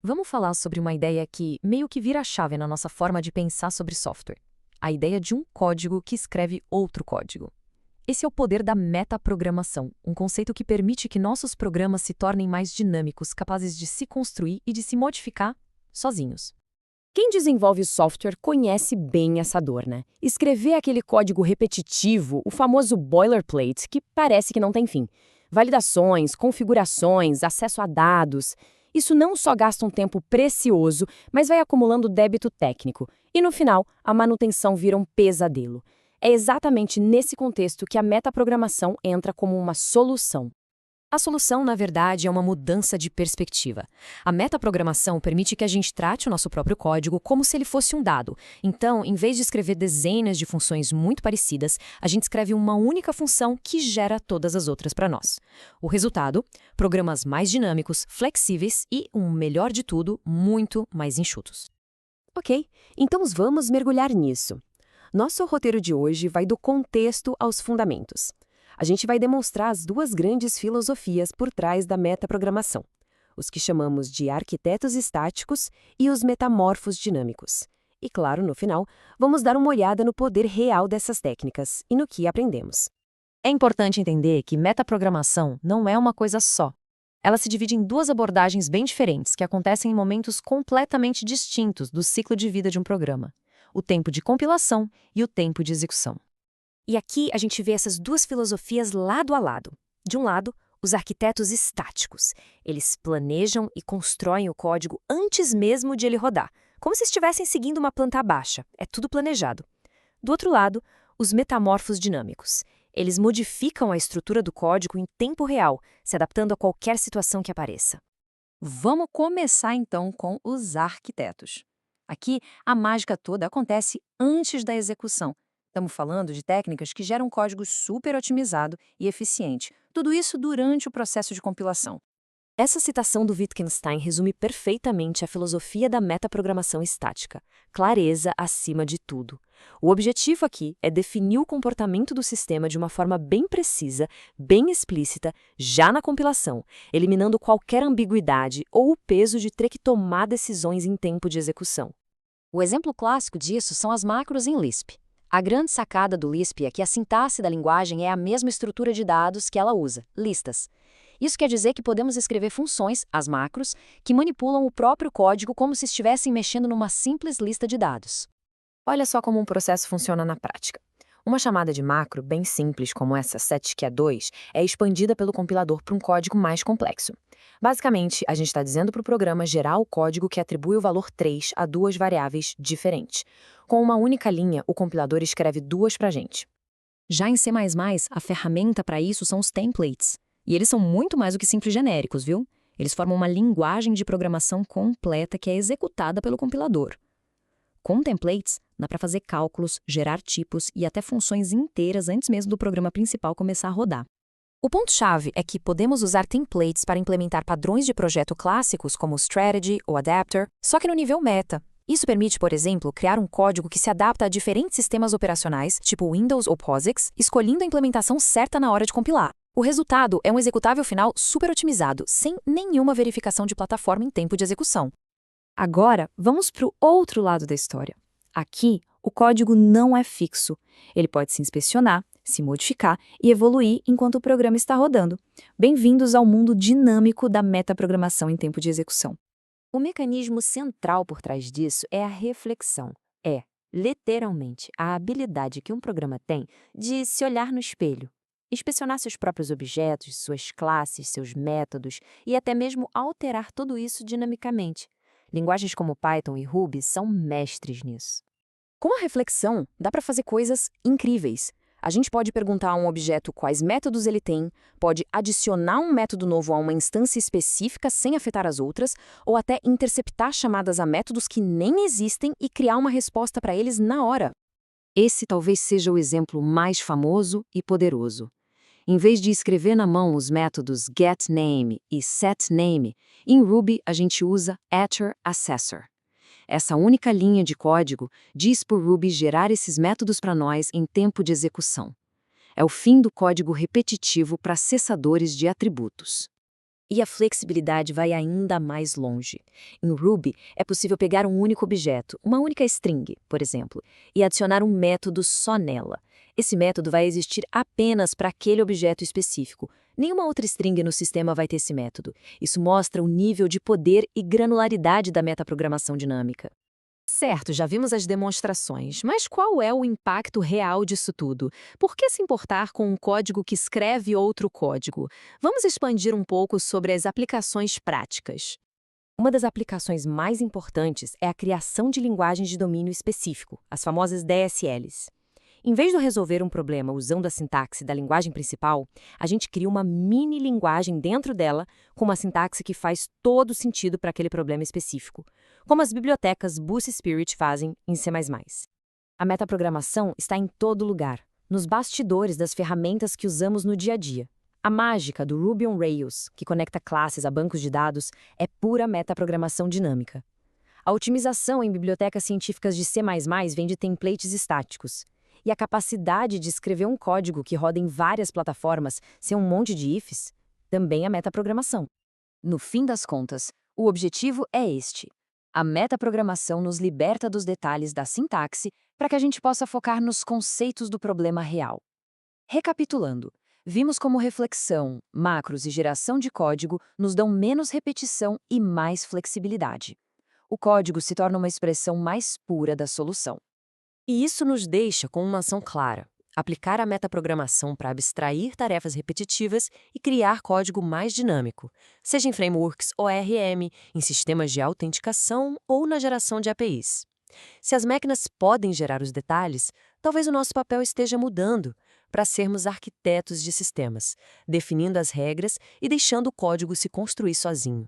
Vamos falar sobre uma ideia que meio que vira a chave na nossa forma de pensar sobre software. A ideia de um código que escreve outro código. Esse é o poder da metaprogramação, um conceito que permite que nossos programas se tornem mais dinâmicos, capazes de se construir e de se modificar sozinhos. Quem desenvolve software conhece bem essa dor, né? Escrever aquele código repetitivo, o famoso boilerplate, que parece que não tem fim. Validações, configurações, acesso a dados. Isso não só gasta um tempo precioso, mas vai acumulando débito técnico. E no final, a manutenção vira um pesadelo. É exatamente nesse contexto que a metaprogramação entra como uma solução. A solução, na verdade, é uma mudança de perspectiva. A metaprogramação permite que a gente trate o nosso próprio código como se ele fosse um dado. Então, em vez de escrever dezenas de funções muito parecidas, a gente escreve uma única função que gera todas as outras para nós. O resultado? Programas mais dinâmicos, flexíveis e, o melhor de tudo, muito mais enxutos. Ok, então vamos mergulhar nisso. Nosso roteiro de hoje vai do contexto aos fundamentos. A gente vai demonstrar as duas grandes filosofias por trás da metaprogramação, os que chamamos de arquitetos estáticos e os metamorfos dinâmicos. E claro, no final, vamos dar uma olhada no poder real dessas técnicas e no que aprendemos. É importante entender que metaprogramação não é uma coisa só. Ela se divide em duas abordagens bem diferentes que acontecem em momentos completamente distintos do ciclo de vida de um programa: o tempo de compilação e o tempo de execução. E aqui a gente vê essas duas filosofias lado a lado. De um lado, os arquitetos estáticos. Eles planejam e constroem o código antes mesmo de ele rodar, como se estivessem seguindo uma planta baixa. É tudo planejado. Do outro lado, os metamorfos dinâmicos. Eles modificam a estrutura do código em tempo real, se adaptando a qualquer situação que apareça. Vamos começar então com os arquitetos. Aqui, a mágica toda acontece antes da execução. Estamos falando de técnicas que geram código super otimizado e eficiente. Tudo isso durante o processo de compilação. Essa citação do Wittgenstein resume perfeitamente a filosofia da metaprogramação estática. Clareza acima de tudo. O objetivo aqui é definir o comportamento do sistema de uma forma bem precisa, bem explícita, já na compilação, eliminando qualquer ambiguidade ou o peso de ter que tomar decisões em tempo de execução. O exemplo clássico disso são as macros em Lisp. A grande sacada do Lisp é que a sintaxe da linguagem é a mesma estrutura de dados que ela usa, listas. Isso quer dizer que podemos escrever funções, as macros, que manipulam o próprio código como se estivessem mexendo numa simples lista de dados. Olha só como um processo funciona na prática. Uma chamada de macro, bem simples como essa setQ2, é expandida pelo compilador para um código mais complexo. Basicamente, a gente está dizendo para o programa gerar o código que atribui o valor 3 a duas variáveis diferentes. Com uma única linha, o compilador escreve duas para a gente. Já em C++, a ferramenta para isso são os templates. E eles são muito mais do que simples genéricos, viu? Eles formam uma linguagem de programação completa que é executada pelo compilador. Com templates, dá para fazer cálculos, gerar tipos e até funções inteiras antes mesmo do programa principal começar a rodar. O ponto-chave é que podemos usar templates para implementar padrões de projeto clássicos como o Strategy ou Adapter, só que no nível meta. Isso permite, por exemplo, criar um código que se adapta a diferentes sistemas operacionais, tipo Windows ou POSIX, escolhendo a implementação certa na hora de compilar. O resultado é um executável final super otimizado, sem nenhuma verificação de plataforma em tempo de execução. Agora, vamos para o outro lado da história. Aqui, o código não é fixo. Ele pode se inspecionar, se modificar e evoluir enquanto o programa está rodando. Bem-vindos ao mundo dinâmico da metaprogramação em tempo de execução. O mecanismo central por trás disso é a reflexão. É, literalmente, a habilidade que um programa tem de se olhar no espelho, inspecionar seus próprios objetos, suas classes, seus métodos e até mesmo alterar tudo isso dinamicamente. Linguagens como Python e Ruby são mestres nisso. Com a reflexão, dá para fazer coisas incríveis. A gente pode perguntar a um objeto quais métodos ele tem, pode adicionar um método novo a uma instância específica sem afetar as outras, ou até interceptar chamadas a métodos que nem existem e criar uma resposta para eles na hora. Esse talvez seja o exemplo mais famoso e poderoso. Em vez de escrever na mão os métodos getName e setName, em Ruby a gente usa attr_accessor. Essa única linha de código diz para o Ruby gerar esses métodos para nós em tempo de execução. É o fim do código repetitivo para acessadores de atributos. E a flexibilidade vai ainda mais longe. Em Ruby, é possível pegar um único objeto, uma única string, por exemplo, e adicionar um método só nela. Esse método vai existir apenas para aquele objeto específico. Nenhuma outra string no sistema vai ter esse método. Isso mostra o nível de poder e granularidade da metaprogramação dinâmica. Certo, já vimos as demonstrações, mas qual é o impacto real disso tudo? Por que se importar com um código que escreve outro código? Vamos expandir um pouco sobre as aplicações práticas. Uma das aplicações mais importantes é a criação de linguagens de domínio específico, as famosas DSLs. Em vez de resolver um problema usando a sintaxe da linguagem principal, a gente cria uma mini linguagem dentro dela com uma sintaxe que faz todo sentido para aquele problema específico, como as bibliotecas Boost Spirit fazem em C++. A metaprogramação está em todo lugar, nos bastidores das ferramentas que usamos no dia a dia. A mágica do Ruby on Rails, que conecta classes a bancos de dados, é pura metaprogramação dinâmica. A otimização em bibliotecas científicas de C++ vem de templates estáticos. E a capacidade de escrever um código que roda em várias plataformas sem um monte de ifs também é metaprogramação. No fim das contas, o objetivo é este. A metaprogramação nos liberta dos detalhes da sintaxe para que a gente possa focar nos conceitos do problema real. Recapitulando, vimos como reflexão, macros e geração de código nos dão menos repetição e mais flexibilidade. O código se torna uma expressão mais pura da solução. E isso nos deixa com uma ação clara: aplicar a metaprogramação para abstrair tarefas repetitivas e criar código mais dinâmico, seja em frameworks ORM, em sistemas de autenticação ou na geração de APIs. Se as máquinas podem gerar os detalhes, talvez o nosso papel esteja mudando para sermos arquitetos de sistemas, definindo as regras e deixando o código se construir sozinho.